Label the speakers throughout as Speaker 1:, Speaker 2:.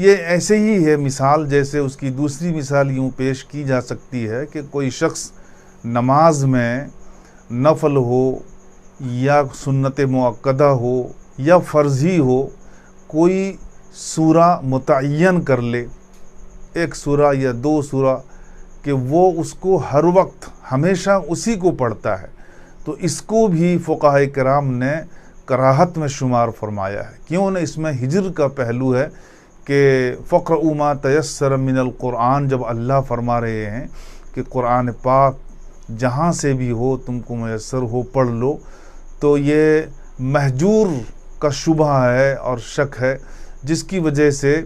Speaker 1: یہ ایسے ہی ہے مثال، جیسے اس کی دوسری مثال یوں پیش کی جا سکتی ہے کہ کوئی شخص نماز میں نفل ہو یا سنت مؤکدہ ہو یا فرضی ہو، کوئی سورہ متعین کر لے، ایک سورہ یا دو سورہ، کہ وہ اس کو ہر وقت ہمیشہ اسی کو پڑھتا ہے، تو اس کو بھی فقہاء کرام نے کراہت میں شمار فرمایا ہے۔ کیوں نہ اس میں ہجر کا پہلو ہے کہ فقرؤوا ما تیسر من القرآن، جب اللہ فرما رہے ہیں کہ قرآن پاک جہاں سے بھی ہو تم کو میسر ہو پڑھ لو، تو یہ مہجور کا شبہ ہے اور شک ہے، جس کی وجہ سے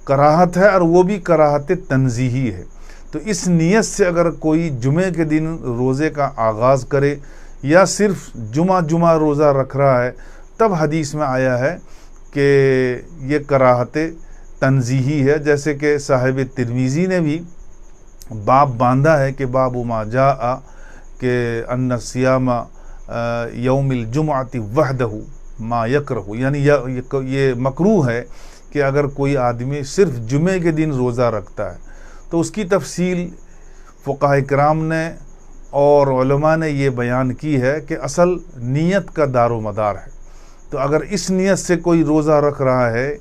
Speaker 1: کراہت ہے، اور وہ بھی کراہت تنزیہی ہے۔ تو اس نیت سے اگر کوئی جمعے کے دن روزے کا آغاز کرے یا صرف جمعہ روزہ رکھ رہا ہے، تب حدیث میں آیا ہے کہ یہ کراہت تنزیہی ہے، جیسے کہ صاحب ترمذی نے بھی باب باندھا ہے کہ باب ما جاء کہ ان صیام یوم الجمعۃ وحدہ ما یکرہ، یعنی یہ مکروہ ہے کہ اگر کوئی آدمی صرف جمعے کے دن روزہ رکھتا ہے، تو اس کی تفصیل فقہاء کرام نے اور علماء نے یہ بیان کی ہے کہ اصل نیت کا دار و مدار ہے۔ تو اگر اس نیت سے کوئی روزہ رکھ رہا ہے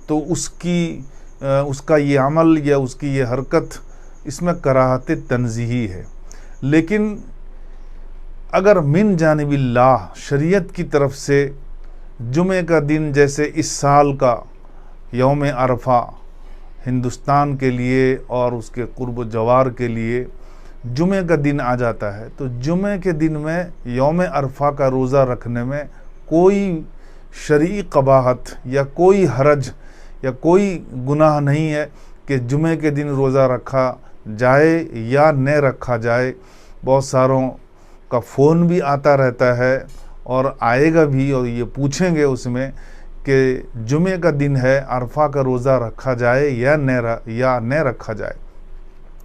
Speaker 1: تو اس کا یہ عمل یا اس کی یہ حرکت، اس میں کراہت تنزیہی ہے۔ لیکن اگر من جانب اللہ، شریعت کی طرف سے جمعے کا دن، جیسے اس سال کا یوم عرفہ ہندوستان کے لیے اور اس کے قرب و جوار کے لیے جمعے کا دن آ جاتا ہے، تو جمعے کے دن میں یوم عرفہ کا روزہ رکھنے میں کوئی شرعی قباحت یا کوئی حرج یا کوئی گناہ نہیں ہے کہ جمعے کے دن روزہ رکھا جائے یا نہ رکھا جائے۔ بہت ساروں کا فون بھی آتا رہتا ہے اور آئے گا بھی، اور یہ پوچھیں گے اس میں کہ جمعے کا دن ہے، عرفہ کا روزہ رکھا جائے یا نہ رکھا جائے۔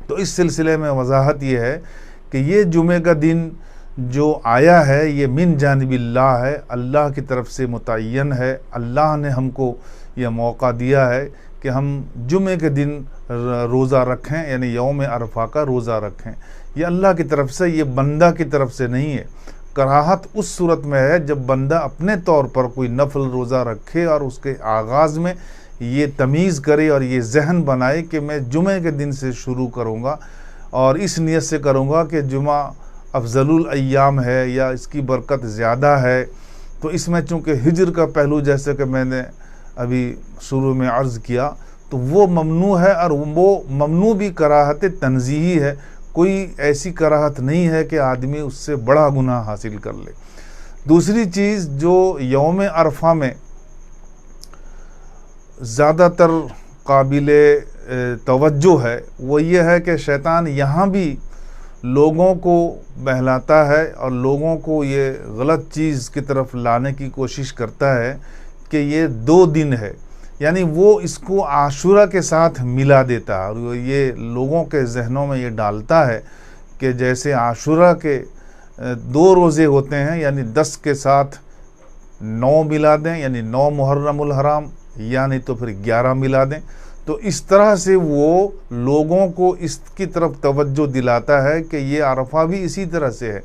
Speaker 1: تو اس سلسلے میں وضاحت یہ ہے کہ یہ جمعے کا دن جو آیا ہے یہ من جانب اللہ ہے، اللہ کی طرف سے متعین ہے۔ اللہ نے ہم کو یہ موقع دیا ہے کہ ہم جمعے کے دن روزہ رکھیں، یعنی یوم عرفہ کا روزہ رکھیں۔ یہ اللہ کی طرف سے، یہ بندہ کی طرف سے نہیں ہے۔ کراہت اس صورت میں ہے جب بندہ اپنے طور پر کوئی نفل روزہ رکھے اور اس کے آغاز میں یہ تمیز کرے اور یہ ذہن بنائے کہ میں جمعے کے دن سے شروع کروں گا اور اس نیت سے کروں گا کہ جمعہ افضل الایام ہے یا اس کی برکت زیادہ ہے۔ تو اس میں چونکہ ہجر کا پہلو، جیسے کہ میں نے ابھی شروع میں عرض کیا، تو وہ ممنوع ہے، اور وہ ممنوع بھی کراہت تنزیہی ہے۔ کوئی ایسی کراہت نہیں ہے کہ آدمی اس سے بڑا گناہ حاصل کر لے۔ دوسری چیز جو یوم عرفہ میں زیادہ تر قابل توجہ ہے، وہ یہ ہے کہ شیطان یہاں بھی لوگوں کو بہلاتا ہے اور لوگوں کو یہ غلط چیز کی طرف لانے کی کوشش کرتا ہے کہ یہ 2 دن ہے، یعنی وہ اس کو عاشورہ کے ساتھ ملا دیتا ہے، اور یہ لوگوں کے ذہنوں میں یہ ڈالتا ہے کہ جیسے عاشورہ کے 2 روزے ہوتے ہیں، یعنی 10 کے ساتھ 9 ملا دیں، یعنی 9 محرم الحرام، یعنی تو پھر 11 ملا دیں۔ تو اس طرح سے وہ لوگوں کو اس کی طرف توجہ دلاتا ہے کہ یہ عرفہ بھی اسی طرح سے ہے،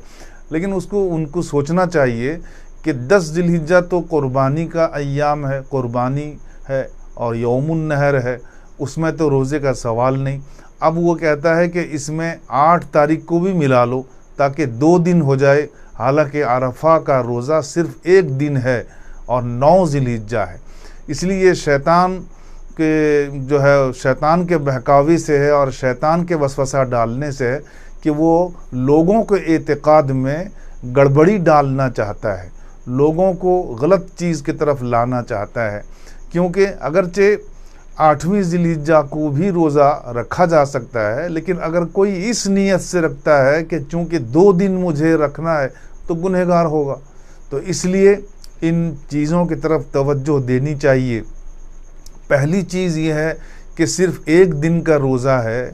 Speaker 1: لیکن ان کو سوچنا چاہیے کہ 10 ذی الحجہ تو قربانی کا ایام ہے، قربانی ہے اور یوم النحر ہے، اس میں تو روزے کا سوال نہیں۔ اب وہ کہتا ہے کہ اس میں 8 تاریخ کو بھی ملا لو تاکہ 2 دن ہو جائے، حالانکہ عرفہ کا روزہ صرف 1 دن ہے اور 9 ذی الحجہ ہے۔ اس لیے شیطان کے بہکاوی سے ہے اور شیطان کے وسوسہ ڈالنے سے ہے کہ وہ لوگوں کے اعتقاد میں گڑبڑی ڈالنا چاہتا ہے، لوگوں کو غلط چیز کی طرف لانا چاہتا ہے، کیونکہ اگرچہ 8ویں ذی الحجہ کو بھی روزہ رکھا جا سکتا ہے، لیکن اگر کوئی اس نیت سے رکھتا ہے کہ چونکہ 2 دن مجھے رکھنا ہے تو گنہگار ہوگا۔ تو اس لیے ان چیزوں کی طرف توجہ دینی چاہیے۔ پہلی چیز یہ ہے کہ صرف 1 دن کا روزہ ہے،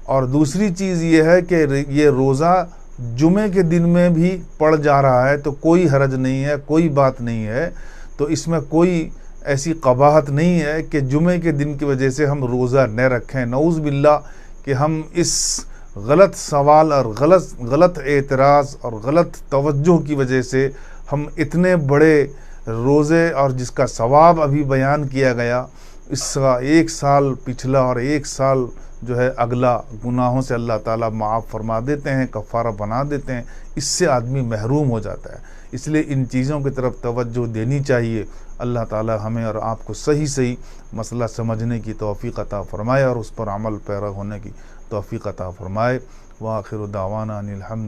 Speaker 1: اور دوسری چیز یہ ہے کہ یہ روزہ جمعے کے دن میں بھی پڑ جا رہا ہے تو کوئی حرج نہیں ہے، کوئی بات نہیں ہے، تو اس میں کوئی ایسی قباحت نہیں ہے کہ جمعے کے دن کی وجہ سے ہم روزہ نہ رکھیں. نعوذ باللہ کہ ہم اس غلط سوال اور غلط اعتراض اور غلط توجہ کی وجہ سے ہم اتنے بڑے روزے اور جس کا ثواب ابھی بیان کیا گیا، اس کا 1 سال پچھلا اور 1 سال جو ہے اگلا گناہوں سے اللہ تعالیٰ معاف فرما دیتے ہیں، کفارہ بنا دیتے ہیں. اس سے آدمی محروم ہو جاتا ہے. اس لیے ان چیزوں کی طرف توجہ دینی چاہیے. اللہ تعالیٰ ہمیں اور آپ کو صحیح مسئلہ سمجھنے کی توفیق عطا فرمائے اور اس پر عمل پیرا ہونے کی توفیق عطا فرمائے. وآخر دعوانا ان الحمد